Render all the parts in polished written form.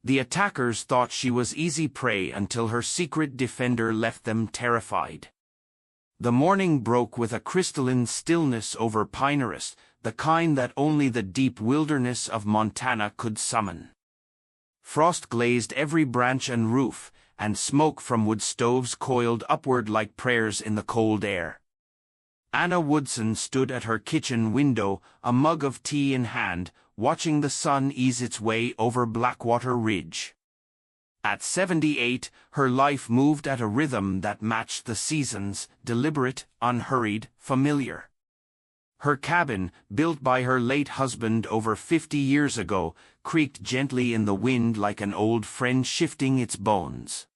The attackers thought she was easy prey until her secret defender left them terrified. The morning broke with a crystalline stillness over Pinehurst, the kind that only the deep wilderness of Montana could summon. Frost glazed every branch and roof, and smoke from wood stoves coiled upward like prayers in the cold air. Anna Woodson stood at her kitchen window, a mug of tea in hand, watching the sun ease its way over Blackwater Ridge. At 78, her life moved at a rhythm that matched the seasons, deliberate, unhurried, familiar. Her cabin, built by her late husband over 50 years ago, creaked gently in the wind like an old friend shifting its bones.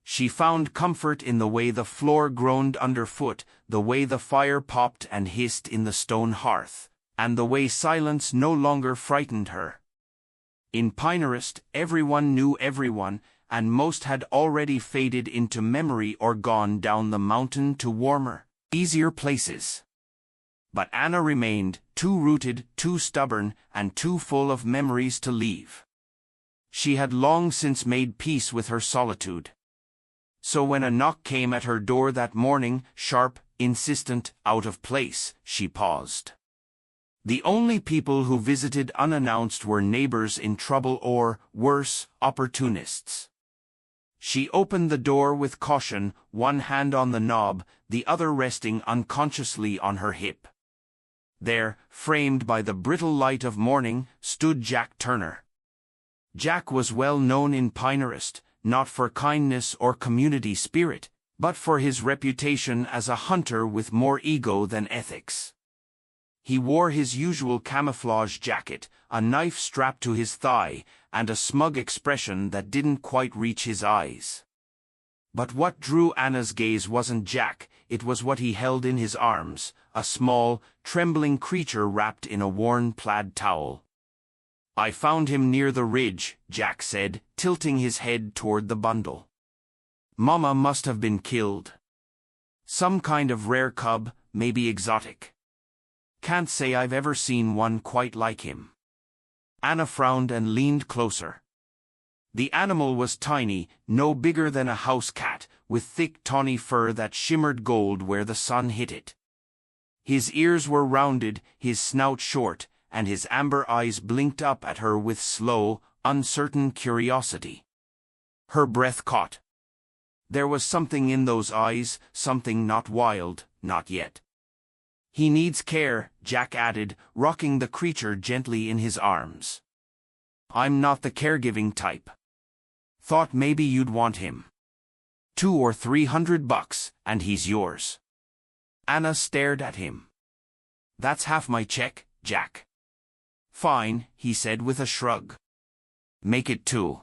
She found comfort in the way the floor groaned underfoot, the way the fire popped and hissed in the stone hearth, and the way silence no longer frightened her. In Pinehurst, everyone knew everyone, and most had already faded into memory or gone down the mountain to warmer, easier places. But Anna remained, too rooted, too stubborn, and too full of memories to leave. She had long since made peace with her solitude. So when a knock came at her door that morning, sharp, insistent, out of place, she paused. The only people who visited unannounced were neighbors in trouble or, worse, opportunists. She opened the door with caution, one hand on the knob, the other resting unconsciously on her hip. There, framed by the brittle light of morning, stood Jack Turner. Jack was well known in Pinehurst, not for kindness or community spirit, but for his reputation as a hunter with more ego than ethics. He wore his usual camouflage jacket, a knife strapped to his thigh, and a smug expression that didn't quite reach his eyes. But what drew Anna's gaze wasn't Jack, it was what he held in his arms, a small, trembling creature wrapped in a worn plaid towel. "I found him near the ridge," Jack said, tilting his head toward the bundle. "Mama must have been killed. Some kind of rare cub, maybe exotic. Can't say I've ever seen one quite like him." Anna frowned and leaned closer. The animal was tiny, no bigger than a house cat, with thick tawny fur that shimmered gold where the sun hit it. His ears were rounded, his snout short, and his amber eyes blinked up at her with slow, uncertain curiosity. Her breath caught. There was something in those eyes, something not wild, not yet. "He needs care," Jack added, rocking the creature gently in his arms. "I'm not the caregiving type. Thought maybe you'd want him. $200 or $300, and he's yours." Anna stared at him. "That's half my check, Jack." "Fine," he said with a shrug. "Make it 2.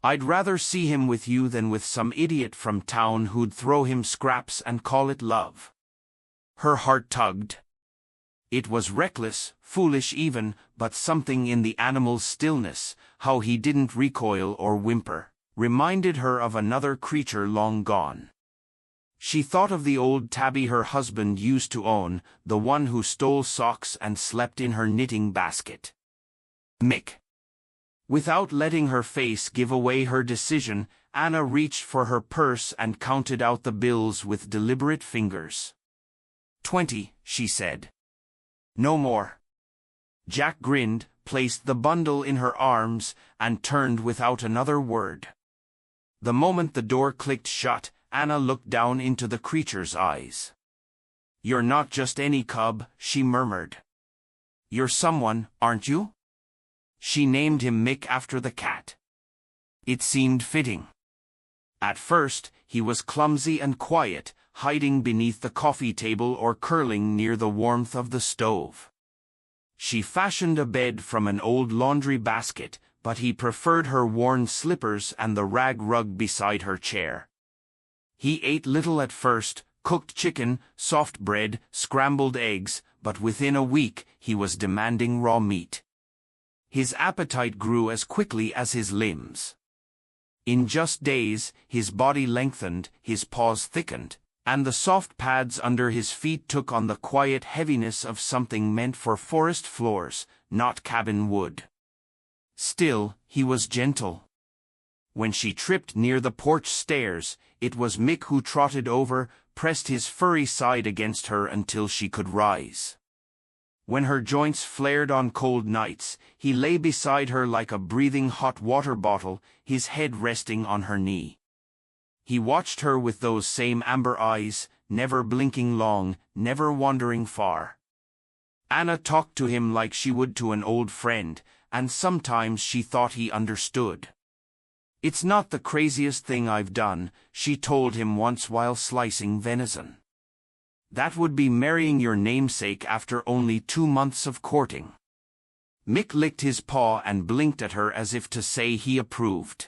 I'd rather see him with you than with some idiot from town who'd throw him scraps and call it love." Her heart tugged. It was reckless, foolish even, but something in the animal's stillness, how he didn't recoil or whimper, reminded her of another creature long gone. She thought of the old tabby her husband used to own, the one who stole socks and slept in her knitting basket. Mick. Without letting her face give away her decision, Anna reached for her purse and counted out the bills with deliberate fingers. 20, she said. "No more." Jack grinned, placed the bundle in her arms, and turned without another word. The moment the door clicked shut, Anna looked down into the creature's eyes. "You're not just any cub," she murmured. "You're someone, aren't you?" She named him Mick after the cat. It seemed fitting. At first, he was clumsy and quiet, hiding beneath the coffee table or curling near the warmth of the stove. She fashioned a bed from an old laundry basket, but he preferred her worn slippers and the rag rug beside her chair. He ate little at first, cooked chicken, soft bread, scrambled eggs, but within a week he was demanding raw meat. His appetite grew as quickly as his limbs. In just days, his body lengthened, his paws thickened, and the soft pads under his feet took on the quiet heaviness of something meant for forest floors, not cabin wood. Still, he was gentle. When she tripped near the porch stairs, it was Mick who trotted over, pressed his furry side against her until she could rise. When her joints flared on cold nights, he lay beside her like a breathing hot water bottle, his head resting on her knee. He watched her with those same amber eyes, never blinking long, never wandering far. Anna talked to him like she would to an old friend, and sometimes she thought he understood. "It's not the craziest thing I've done," she told him once while slicing venison. "That would be marrying your namesake after only 2 months of courting." Mick licked his paw and blinked at her as if to say he approved.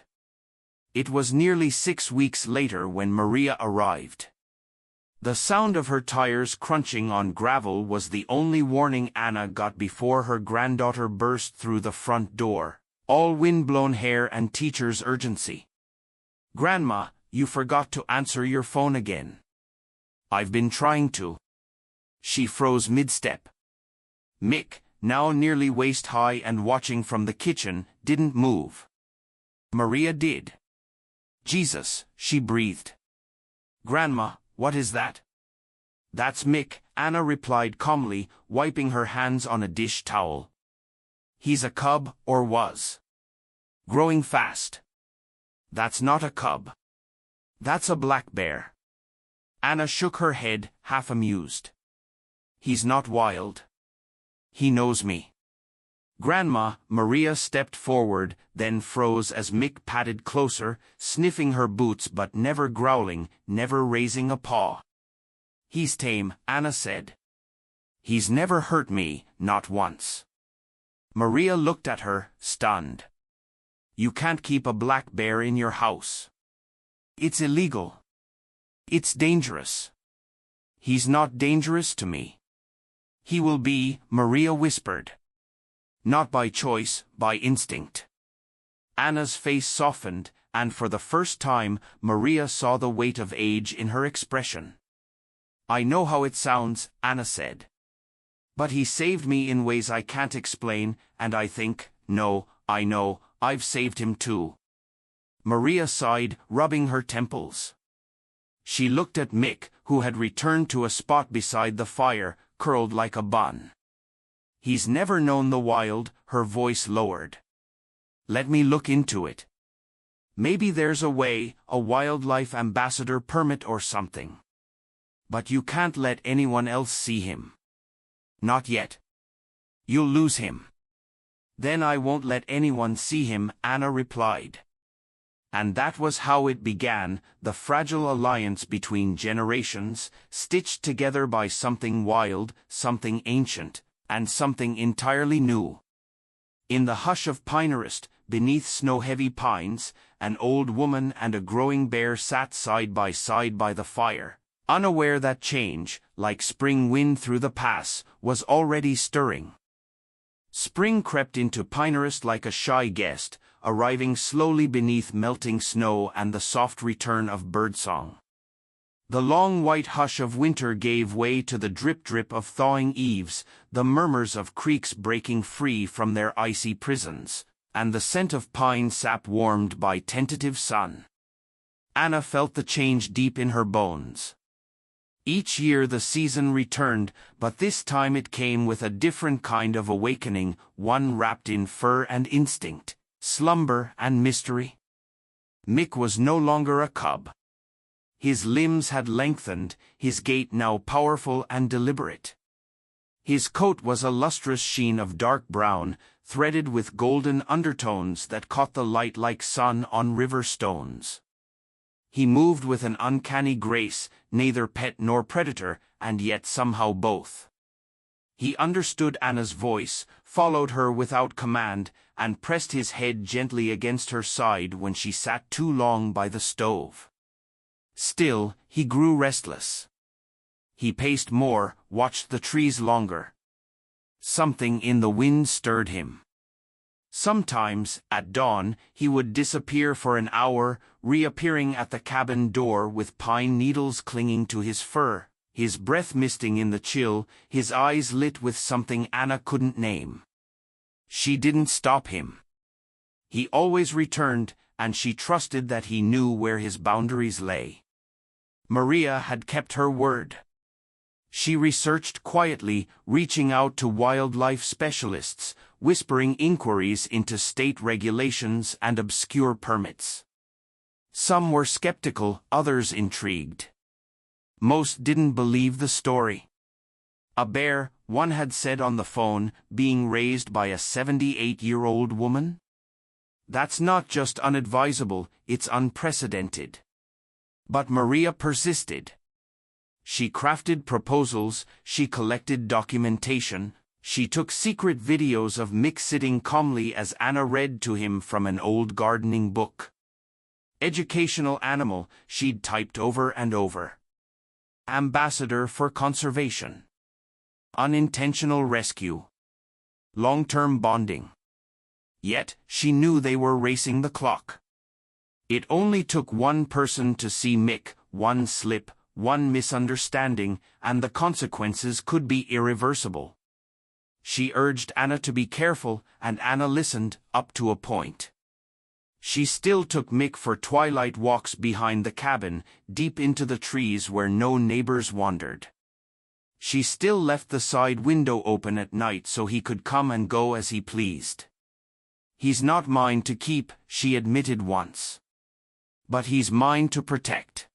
It was nearly 6 weeks later when Maria arrived. The sound of her tires crunching on gravel was the only warning Anna got before her granddaughter burst through the front door, all windblown hair and teacher's urgency. "Grandma, you forgot to answer your phone again." "I've been trying to." She froze mid-step. Mick, now nearly waist-high and watching from the kitchen, didn't move. Maria did. "Jesus," she breathed. "Grandma, what is that?" "That's Mick," Anna replied calmly, wiping her hands on a dish towel. "He's a cub, or was. Growing fast." "That's not a cub. That's a black bear." Anna shook her head, half amused. "He's not wild. He knows me." "Grandma," Maria stepped forward, then froze as Mick padded closer, sniffing her boots but never growling, never raising a paw. "He's tame," Anna said. "He's never hurt me, not once." Maria looked at her, stunned. "You can't keep a black bear in your house. It's illegal. It's dangerous." "He's not dangerous to me." "He will be," Maria whispered. "Not by choice, by instinct." Anna's face softened, and for the first time, Maria saw the weight of age in her expression. "I know how it sounds," Anna said. "But he saved me in ways I can't explain, and I think, no, I know, I've saved him too." Maria sighed, rubbing her temples. She looked at Mick, who had returned to a spot beside the fire, curled like a bun. "He's never known the wild," her voice lowered. "Let me look into it. Maybe there's a way, a wildlife ambassador permit or something. But you can't let anyone else see him. Not yet. You'll lose him." "Then I won't let anyone see him," Anna replied. And that was how it began, the fragile alliance between generations, stitched together by something wild, something ancient, and something entirely new. In the hush of Pinehurst, beneath snow-heavy pines, an old woman and a growing bear sat side by the fire, unaware that change, like spring wind through the pass, was already stirring. Spring crept into Pinehurst like a shy guest, arriving slowly beneath melting snow and the soft return of birdsong. The long white hush of winter gave way to the drip-drip of thawing eaves, the murmurs of creeks breaking free from their icy prisons, and the scent of pine sap warmed by tentative sun. Anna felt the change deep in her bones. Each year the season returned, but this time it came with a different kind of awakening, one wrapped in fur and instinct, slumber and mystery. Mick was no longer a cub. His limbs had lengthened, his gait now powerful and deliberate. His coat was a lustrous sheen of dark brown, threaded with golden undertones that caught the light like sun on river stones. He moved with an uncanny grace, neither pet nor predator, and yet somehow both. He understood Anna's voice, followed her without command, and pressed his head gently against her side when she sat too long by the stove. Still, he grew restless. He paced more, watched the trees longer. Something in the wind stirred him. Sometimes, at dawn, he would disappear for an hour, reappearing at the cabin door with pine needles clinging to his fur, his breath misting in the chill, his eyes lit with something Anna couldn't name. She didn't stop him. He always returned, and she trusted that he knew where his boundaries lay. Maria had kept her word. She researched quietly, reaching out to wildlife specialists, whispering inquiries into state regulations and obscure permits. Some were skeptical, others intrigued. Most didn't believe the story. A bear, one had said on the phone, being raised by a 78-year-old woman? That's not just unadvisable, it's unprecedented. But Maria persisted. She crafted proposals, she collected documentation, she took secret videos of Mick sitting calmly as Anna read to him from an old gardening book. Educational animal, she'd typed over and over. Ambassador for conservation. Unintentional rescue. Long-term bonding. Yet, she knew they were racing the clock. It only took one person to see Mick, one slip, one misunderstanding, and the consequences could be irreversible. She urged Anna to be careful, and Anna listened, up to a point. She still took Mick for twilight walks behind the cabin, deep into the trees where no neighbors wandered. She still left the side window open at night so he could come and go as he pleased. "He's not mine to keep," she admitted once. "But he's mine to protect."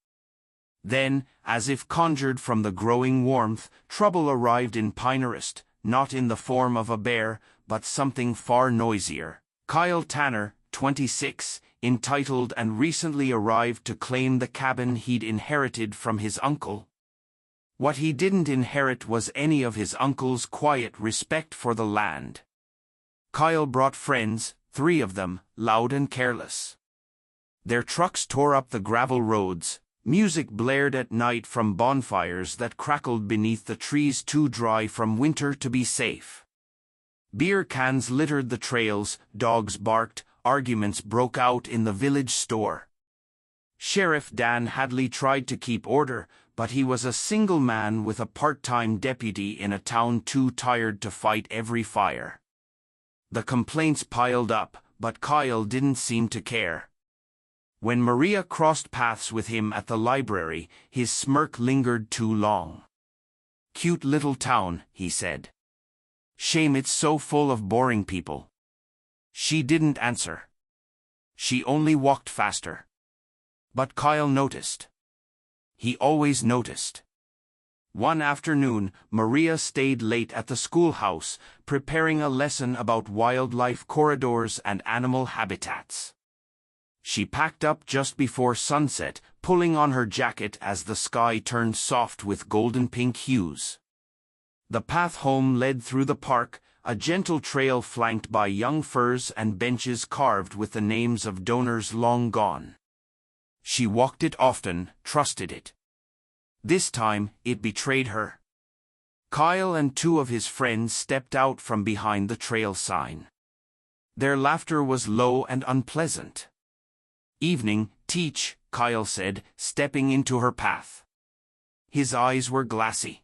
Then, as if conjured from the growing warmth, trouble arrived in Pinehurst, not in the form of a bear, but something far noisier. Kyle Tanner, 26, entitled and recently arrived to claim the cabin he'd inherited from his uncle. What he didn't inherit was any of his uncle's quiet respect for the land. Kyle brought friends, 3 of them, loud and careless. Their trucks tore up the gravel roads, music blared at night from bonfires that crackled beneath the trees too dry from winter to be safe. Beer cans littered the trails, dogs barked, arguments broke out in the village store. Sheriff Dan Hadley tried to keep order, but he was a single man with a part-time deputy in a town too tired to fight every fire. The complaints piled up, but Kyle didn't seem to care. When Maria crossed paths with him at the library, his smirk lingered too long. "Cute little town," he said. "Shame it's so full of boring people." She didn't answer. She only walked faster. But Kyle noticed. He always noticed. One afternoon, Maria stayed late at the schoolhouse, preparing a lesson about wildlife corridors and animal habitats. She packed up just before sunset, pulling on her jacket as the sky turned soft with golden-pink hues. The path home led through the park, a gentle trail flanked by young firs and benches carved with the names of donors long gone. She walked it often, trusted it. This time, it betrayed her. Kyle and 2 of his friends stepped out from behind the trail sign. Their laughter was low and unpleasant. "Evening, Teach," Kyle said, stepping into her path. His eyes were glassy.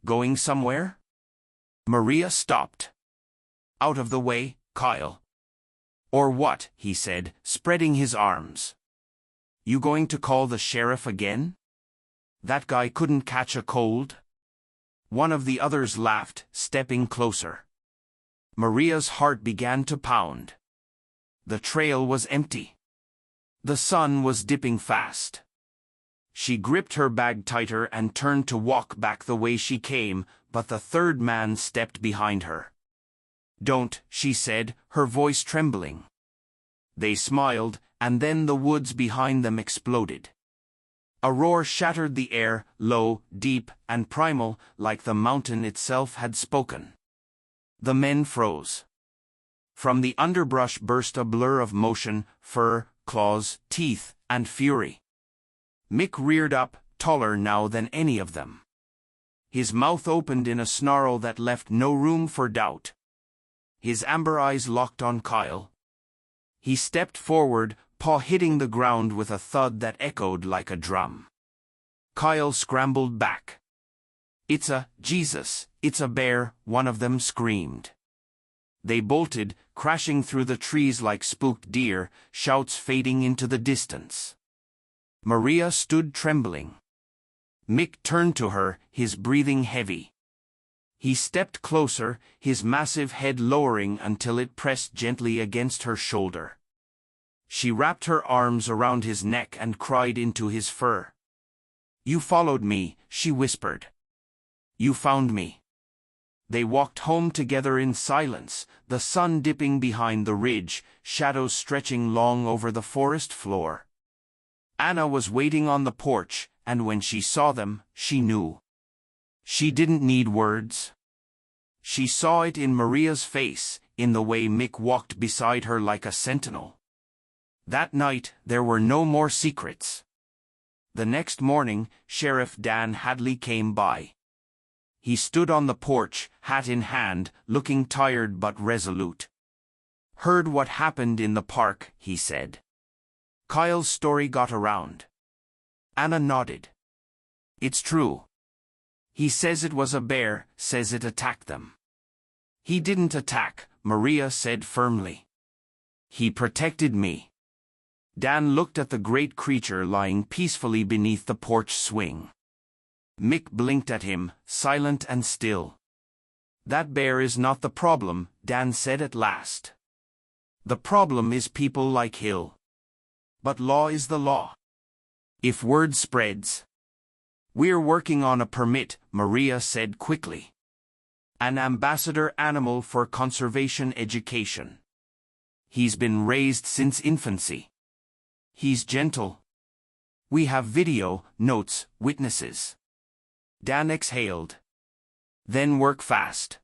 "Going somewhere?" Maria stopped. "Out of the way, Kyle." "Or what?" he said, spreading his arms. "You going to call the sheriff again? That guy couldn't catch a cold?" One of the others laughed, stepping closer. Maria's heart began to pound. The trail was empty. The sun was dipping fast. She gripped her bag tighter and turned to walk back the way she came, but the 3rd man stepped behind her. "Don't," she said, her voice trembling. They smiled, and then the woods behind them exploded. A roar shattered the air, low, deep, and primal, like the mountain itself had spoken. The men froze. From the underbrush burst a blur of motion, fur, claws, teeth, and fury. Mick reared up, taller now than any of them. His mouth opened in a snarl that left no room for doubt. His amber eyes locked on Kyle. He stepped forward, paw hitting the ground with a thud that echoed like a drum. Kyle scrambled back. "It's a Jesus, it's a bear," one of them screamed. They bolted, crashing through the trees like spooked deer, shouts fading into the distance. Maria stood trembling. Mick turned to her, his breathing heavy. He stepped closer, his massive head lowering until it pressed gently against her shoulder. She wrapped her arms around his neck and cried into his fur. "You followed me," she whispered. "You found me." They walked home together in silence, the sun dipping behind the ridge, shadows stretching long over the forest floor. Anna was waiting on the porch, and when she saw them, she knew. She didn't need words. She saw it in Maria's face, in the way Mick walked beside her like a sentinel. That night, there were no more secrets. The next morning, Sheriff Dan Hadley came by. He stood on the porch, hat in hand, looking tired but resolute. "Heard what happened in the park," he said. "Kyle's story got around." Anna nodded. "It's true. He says it was a bear, says it attacked them." "He didn't attack," Maria said firmly. "He protected me." Dan looked at the great creature lying peacefully beneath the porch swing. Mick blinked at him, silent and still. "That bear is not the problem," Dan said at last. "The problem is people like Hill. But law is the law. If word spreads—" "We're working on a permit," Maria said quickly. "An ambassador animal for conservation education. He's been raised since infancy. He's gentle. We have video, notes, witnesses." Dan exhaled. "Then work fast.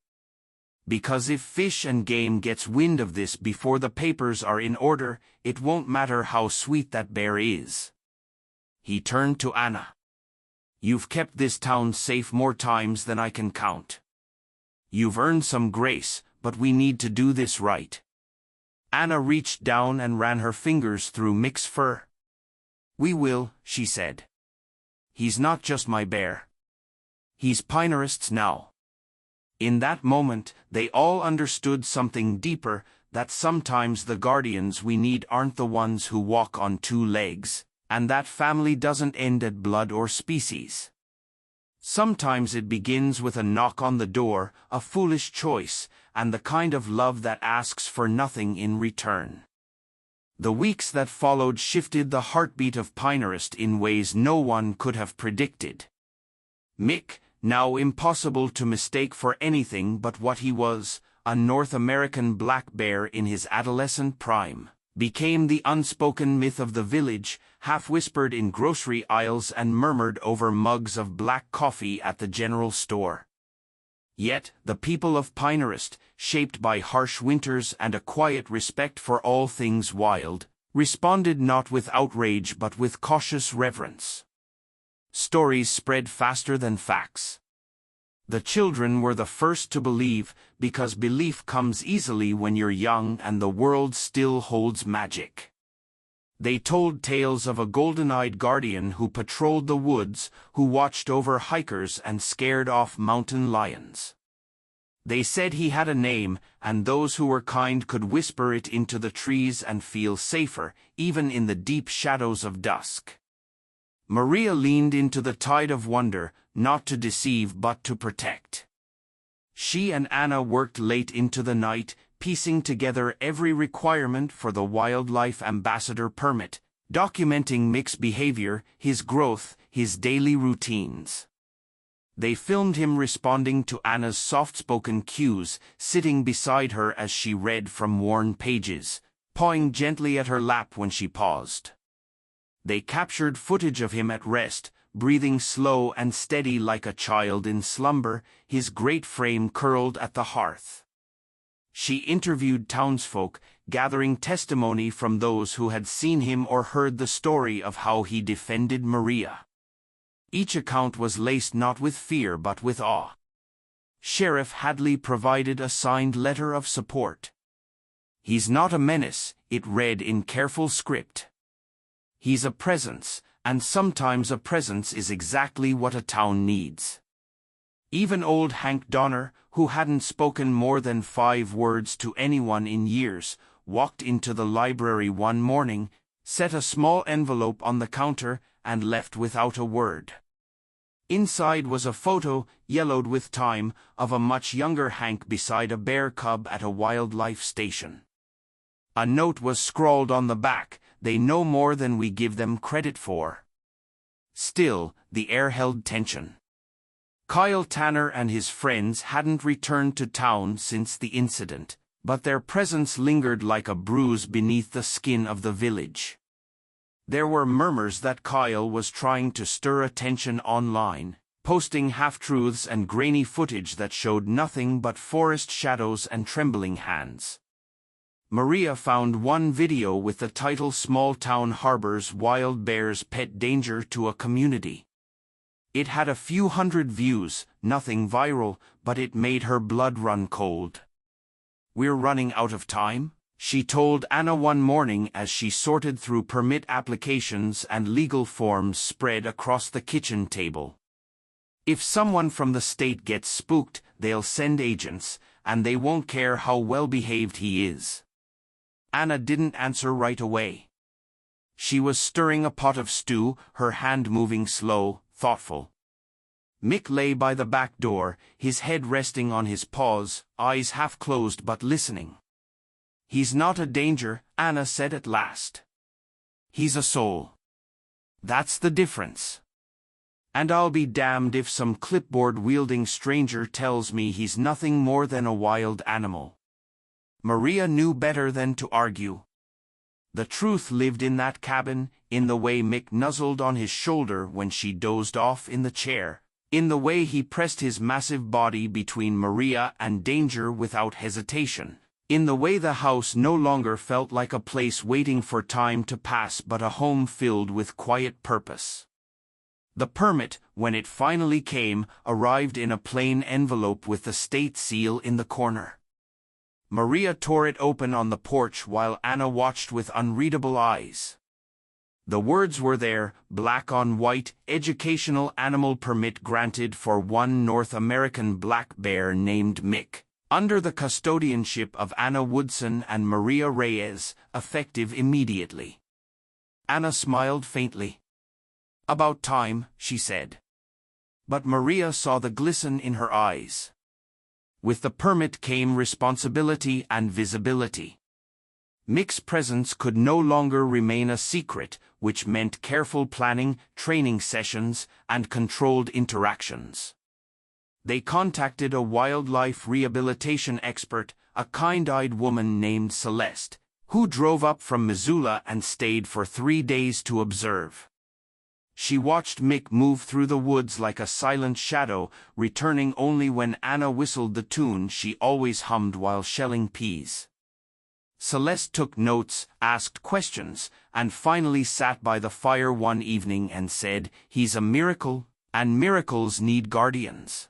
Because if Fish and Game gets wind of this before the papers are in order, it won't matter how sweet that bear is." He turned to Anna. "You've kept this town safe more times than I can count. You've earned some grace, but we need to do this right." Anna reached down and ran her fingers through Mick's fur. "We will," she said. "He's not just my bear. He's Pinerist's now." In that moment, they all understood something deeper, that sometimes the guardians we need aren't the ones who walk on two legs, and that family doesn't end at blood or species. Sometimes it begins with a knock on the door, a foolish choice, and the kind of love that asks for nothing in return. The weeks that followed shifted the heartbeat of Pinerist in ways no one could have predicted. Mick, now impossible to mistake for anything but what he was, a North American black bear in his adolescent prime, became the unspoken myth of the village, half-whispered in grocery aisles and murmured over mugs of black coffee at the general store. Yet, the people of Pinerist, shaped by harsh winters and a quiet respect for all things wild, responded not with outrage but with cautious reverence. Stories spread faster than facts. The children were the first to believe, because belief comes easily when you're young and the world still holds magic. They told tales of a golden-eyed guardian who patrolled the woods, who watched over hikers and scared off mountain lions. They said he had a name, and those who were kind could whisper it into the trees and feel safer, even in the deep shadows of dusk. Maria leaned into the tide of wonder, not to deceive but to protect. She and Anna worked late into the night, piecing together every requirement for the wildlife ambassador permit, documenting Mick's behavior, his growth, his daily routines. They filmed him responding to Anna's soft-spoken cues, sitting beside her as she read from worn pages, pawing gently at her lap when she paused. They captured footage of him at rest, breathing slow and steady like a child in slumber, his great frame curled at the hearth. She interviewed townsfolk, gathering testimony from those who had seen him or heard the story of how he defended Maria. Each account was laced not with fear but with awe. Sheriff Hadley provided a signed letter of support. "He's not a menace," it read in careful script. "He's a presence, and sometimes a presence is exactly what a town needs." Even old Hank Donner, who hadn't spoken more than 5 words to anyone in years, walked into the library one morning, set a small envelope on the counter, and left without a word. Inside was a photo, yellowed with time, of a much younger Hank beside a bear cub at a wildlife station. A note was scrawled on the back: "They know more than we give them credit for." Still, the air held tension. Kyle Tanner and his friends hadn't returned to town since the incident, but their presence lingered like a bruise beneath the skin of the village. There were murmurs that Kyle was trying to stir attention online, posting half-truths and grainy footage that showed nothing but forest shadows and trembling hands. Maria found one video with the title "Small Town Harbors Wild Bears Pet Danger to a Community." It had a few hundred views, nothing viral, but it made her blood run cold. "We're running out of time," she told Anna one morning as she sorted through permit applications and legal forms spread across the kitchen table. "If someone from the state gets spooked, they'll send agents, and they won't care how well-behaved he is." Anna didn't answer right away. She was stirring a pot of stew, her hand moving slow, thoughtful. Mick lay by the back door, his head resting on his paws, eyes half closed but listening. "He's not a danger," Anna said at last. "He's a soul. That's the difference. And I'll be damned if some clipboard-wielding stranger tells me he's nothing more than a wild animal." Maria knew better than to argue. The truth lived in that cabin, in the way Mick nuzzled on his shoulder when she dozed off in the chair, in the way he pressed his massive body between Maria and danger without hesitation, in the way the house no longer felt like a place waiting for time to pass but a home filled with quiet purpose. The permit, when it finally came, arrived in a plain envelope with the state seal in the corner. Maria tore it open on the porch while Anna watched with unreadable eyes. The words were there, black on white: "Educational animal permit granted for one North American black bear named Mick, under the custodianship of Anna Woodson and Maria Reyes, effective immediately." Anna smiled faintly. "About time," she said. But Maria saw the glisten in her eyes. With the permit came responsibility and visibility. Mick's presence could no longer remain a secret, which meant careful planning, training sessions, and controlled interactions. They contacted a wildlife rehabilitation expert, a kind-eyed woman named Celeste, who drove up from Missoula and stayed for 3 days to observe. She watched Mick move through the woods like a silent shadow, returning only when Anna whistled the tune she always hummed while shelling peas. Celeste took notes, asked questions, and finally sat by the fire one evening and said, "He's a miracle, and miracles need guardians."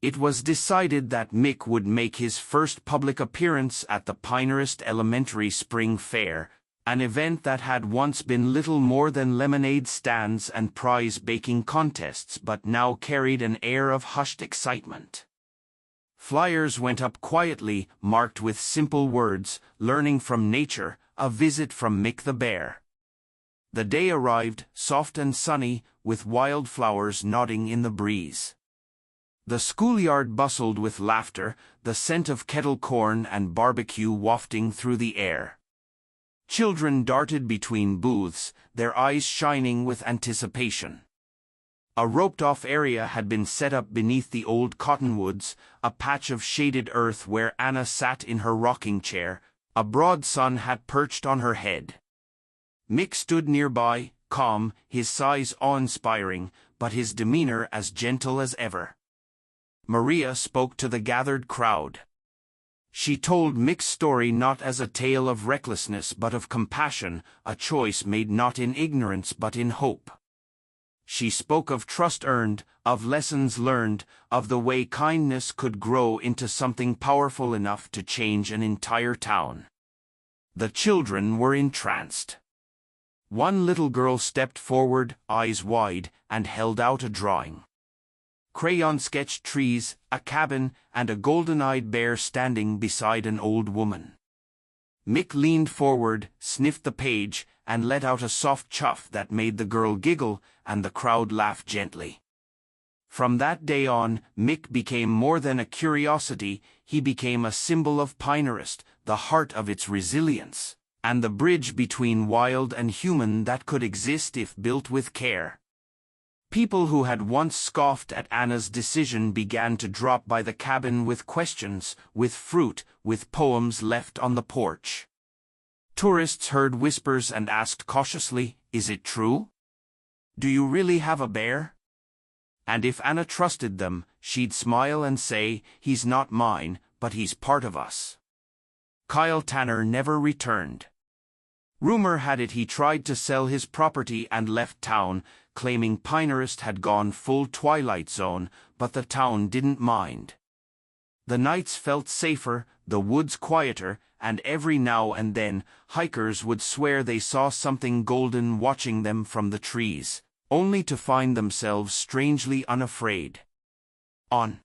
It was decided that Mick would make his first public appearance at the Pinehurst Elementary Spring Fair, an event that had once been little more than lemonade stands and prize baking contests but now carried an air of hushed excitement. Flyers went up quietly, marked with simple words: "Learning from nature, a visit from Mick the bear." The day arrived, soft and sunny, with wildflowers nodding in the breeze. The schoolyard bustled with laughter, the scent of kettle corn and barbecue wafting through the air. Children darted between booths, their eyes shining with anticipation. A roped-off area had been set up beneath the old cottonwoods, a patch of shaded earth where Anna sat in her rocking chair. A broad sun had perched on her head. Mick stood nearby, calm, his size awe-inspiring, but his demeanor as gentle as ever. Maria spoke to the gathered crowd. She told Mick's story not as a tale of recklessness but of compassion, a choice made not in ignorance but in hope. She spoke of trust earned, of lessons learned, of the way kindness could grow into something powerful enough to change an entire town. The children were entranced. One little girl stepped forward, eyes wide, and held out a drawing. crayon-sketched trees, a cabin, and a golden-eyed bear standing beside an old woman. Mick leaned forward, sniffed the page, and let out a soft chuff that made the girl giggle, and the crowd laugh gently. From that day on, Mick became more than a curiosity, he became a symbol of Pinehurst, the heart of its resilience, and the bridge between wild and human that could exist if built with care. People who had once scoffed at Anna's decision began to drop by the cabin with questions, with fruit, with poems left on the porch. Tourists heard whispers and asked cautiously, "Is it true? Do you really have a bear?" And if Anna trusted them, she'd smile and say, "He's not mine, but he's part of us." Kyle Tanner never returned. Rumor had it he tried to sell his property and left town, claiming Pinehurst had gone full Twilight Zone, but the town didn't mind. The nights felt safer, the woods quieter, and every now and then, hikers would swear they saw something golden watching them from the trees, only to find themselves strangely unafraid. On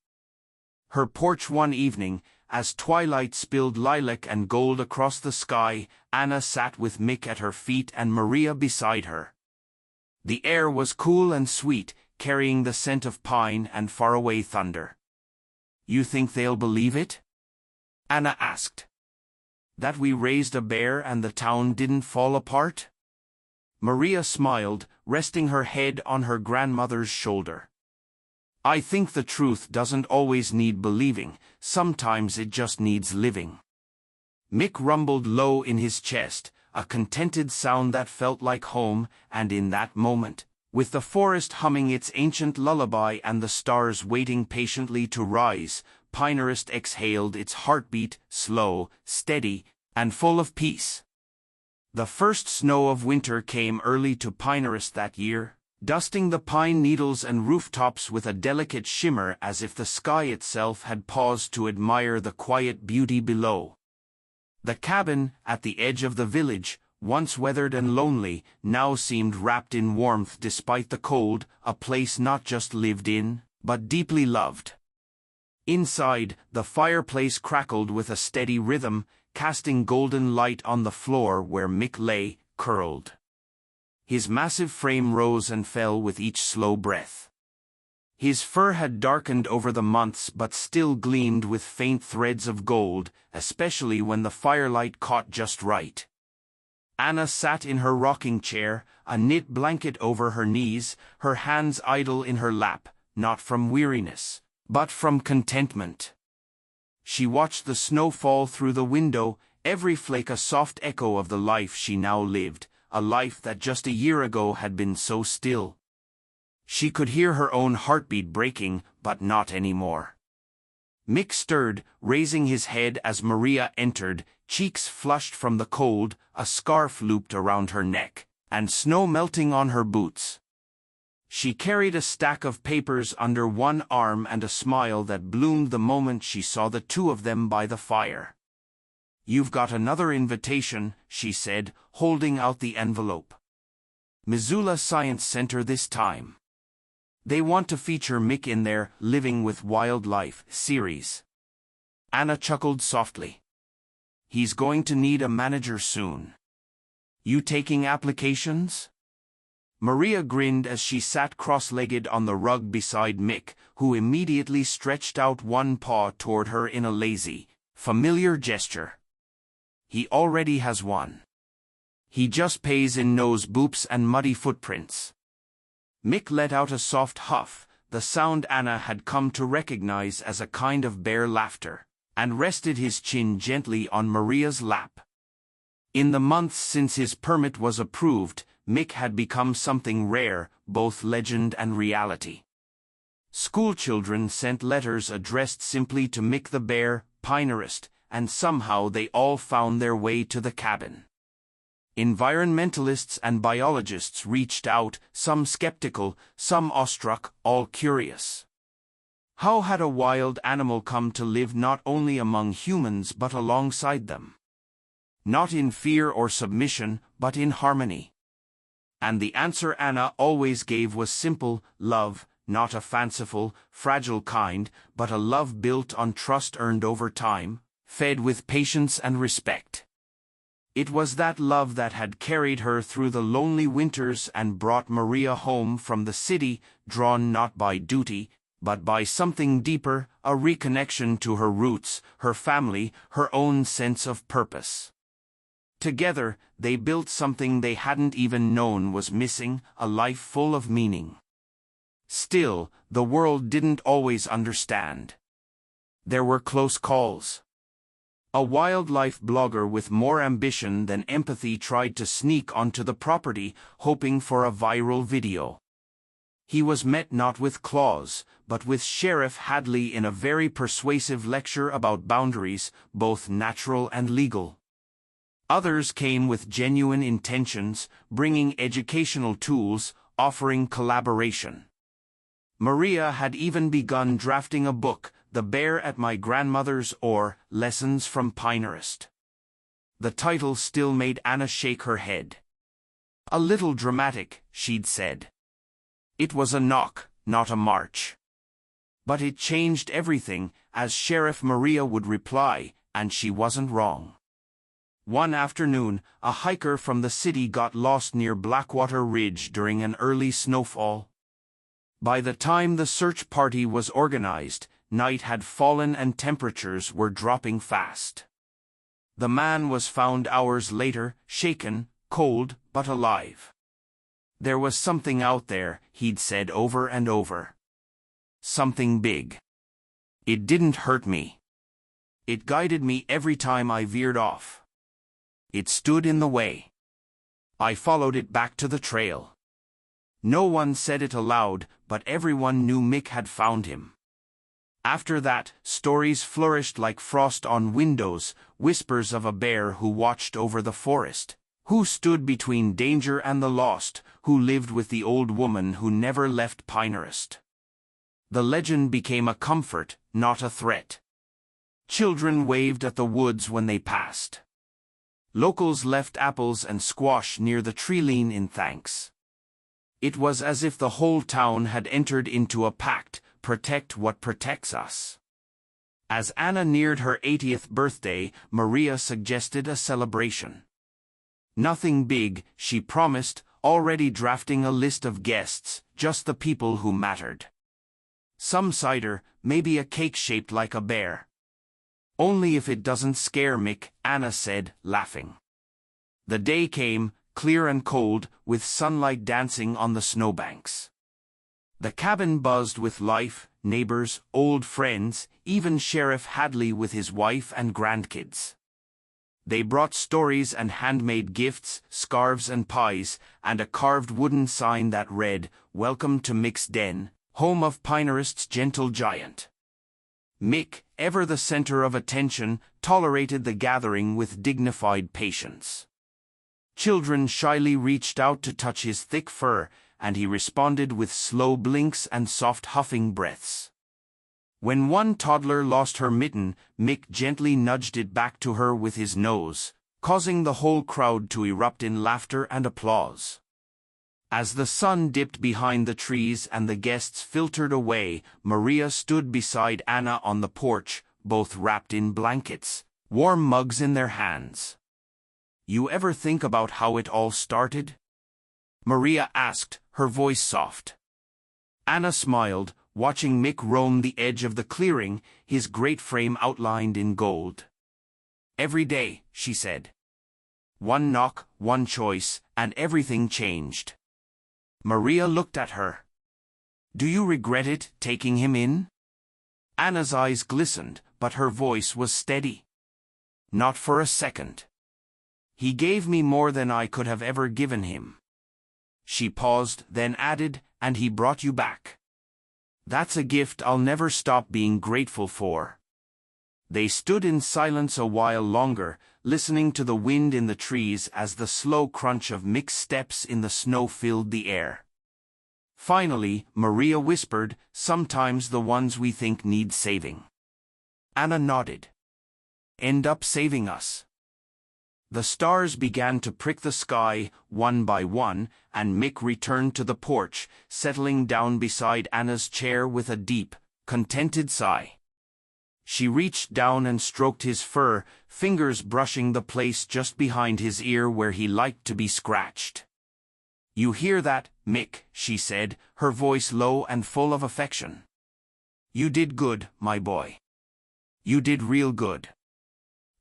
her porch one evening, as twilight spilled lilac and gold across the sky, Anna sat with Mick at her feet and Maria beside her. The air was cool and sweet, carrying the scent of pine and faraway thunder. "You think they'll believe it?" Anna asked. "That we raised a bear and the town didn't fall apart?" Maria smiled, resting her head on her grandmother's shoulder. "I think the truth doesn't always need believing, sometimes it just needs living." Mick rumbled low in his chest, a contented sound that felt like home, and in that moment, with the forest humming its ancient lullaby and the stars waiting patiently to rise, Pinehurst exhaled its heartbeat, slow, steady, and full of peace. The first snow of winter came early to Pinehurst that year, dusting the pine needles and rooftops with a delicate shimmer as if the sky itself had paused to admire the quiet beauty below. The cabin, at the edge of the village, once weathered and lonely, now seemed wrapped in warmth despite the cold, a place not just lived in, but deeply loved. Inside, the fireplace crackled with a steady rhythm, casting golden light on the floor where Mick lay, curled. His massive frame rose and fell with each slow breath. His fur had darkened over the months but still gleamed with faint threads of gold, especially when the firelight caught just right. Anna sat in her rocking chair, a knit blanket over her knees, her hands idle in her lap, not from weariness, but from contentment. She watched the snow fall through the window, every flake a soft echo of the life she now lived, a life that just a year ago had been so still. She could hear her own heartbeat breaking, but not anymore. Mick stirred, raising his head as Maria entered, cheeks flushed from the cold, a scarf looped around her neck, and snow melting on her boots. She carried a stack of papers under one arm and a smile that bloomed the moment she saw the two of them by the fire. "You've got another invitation," she said, holding out the envelope. "Missoula Science Center this time. They want to feature Mick in their Living with Wildlife series." Anna chuckled softly. "He's going to need a manager soon. You taking applications?" Maria grinned as she sat cross-legged on the rug beside Mick, who immediately stretched out one paw toward her in a lazy, familiar gesture. "He already has one. He just pays in nose boops and muddy footprints." Mick let out a soft huff, the sound Anna had come to recognize as a kind of bear laughter, and rested his chin gently on Maria's lap. In the months since his permit was approved, Mick had become something rare, both legend and reality. Schoolchildren sent letters addressed simply to Mick the Bear, Pinehurst, and somehow they all found their way to the cabin. Environmentalists and biologists reached out, some skeptical, some awestruck, all curious. How had a wild animal come to live not only among humans but alongside them? Not in fear or submission, but in harmony. And the answer Anna always gave was simple: love, not a fanciful, fragile kind, but a love built on trust earned over time, fed with patience and respect. It was that love that had carried her through the lonely winters and brought Maria home from the city, drawn not by duty, but by something deeper, a reconnection to her roots, her family, her own sense of purpose. Together, they built something they hadn't even known was missing, a life full of meaning. Still, the world didn't always understand. There were close calls. A wildlife blogger with more ambition than empathy tried to sneak onto the property, hoping for a viral video. He was met not with claws, but with Sheriff Hadley in a very persuasive lecture about boundaries, both natural and legal. Others came with genuine intentions, bringing educational tools, offering collaboration. Maria had even begun drafting a book, The Bear at My Grandmother's, or Lessons from Pinehurst. The title still made Anna shake her head. A little dramatic, she'd said. It was a knock, not a march. But it changed everything, as Sheriff Maria would reply, and she wasn't wrong. One afternoon, a hiker from the city got lost near Blackwater Ridge during an early snowfall. By the time the search party was organized, night had fallen and temperatures were dropping fast. The man was found hours later, shaken, cold, but alive. There was something out there, he'd said over and over. Something big. It didn't hurt me. It guided me every time I veered off. It stood in the way. I followed it back to the trail. No one said it aloud, but everyone knew Mick had found him. After that, stories flourished like frost on windows, whispers of a bear who watched over the forest, who stood between danger and the lost, who lived with the old woman who never left Pinehurst. The legend became a comfort, not a threat. Children waved at the woods when they passed. Locals left apples and squash near the treeline in thanks. It was as if the whole town had entered into a pact, protect what protects us. As Anna neared her 80th birthday, Maria suggested a celebration. Nothing big, she promised, already drafting a list of guests, just the people who mattered. Some cider, maybe a cake shaped like a bear. Only if it doesn't scare Mick, Anna said, laughing. The day came, clear and cold, with sunlight dancing on the snowbanks. The cabin buzzed with life, neighbors, old friends, even Sheriff Hadley with his wife and grandkids. They brought stories and handmade gifts, scarves and pies, and a carved wooden sign that read, "Welcome to Mick's Den, home of Pinehurst's gentle giant." Mick, ever the center of attention, tolerated the gathering with dignified patience. Children shyly reached out to touch his thick fur, and he responded with slow blinks and soft huffing breaths. When one toddler lost her mitten, Mick gently nudged it back to her with his nose, causing the whole crowd to erupt in laughter and applause. As the sun dipped behind the trees and the guests filtered away, Maria stood beside Anna on the porch, both wrapped in blankets, warm mugs in their hands. "You ever think about how it all started?" Maria asked, her voice soft. Anna smiled, watching Mick roam the edge of the clearing, his great frame outlined in gold. "Every day," she said. "One knock, one choice, and everything changed." Maria looked at her. "Do you regret it, taking him in?" Anna's eyes glistened, but her voice was steady. "Not for a second. He gave me more than I could have ever given him." She paused, then added, "And he brought you back. That's a gift I'll never stop being grateful for." They stood in silence a while longer, listening to the wind in the trees as the slow crunch of Mick's steps in the snow filled the air. Finally, Maria whispered, "Sometimes the ones we think need saving." Anna nodded. "End up saving us." The stars began to prick the sky, one by one, and Mick returned to the porch, settling down beside Anna's chair with a deep, contented sigh. She reached down and stroked his fur, fingers brushing the place just behind his ear where he liked to be scratched. "You hear that, Mick?" she said, her voice low and full of affection. "You did good, my boy. You did real good."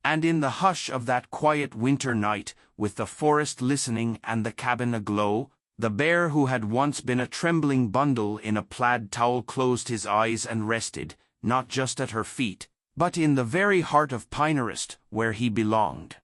And in the hush of that quiet winter night, with the forest listening and the cabin aglow, the bear who had once been a trembling bundle in a plaid towel closed his eyes and rested, not just at her feet, but in the very heart of Pinehurst, where he belonged.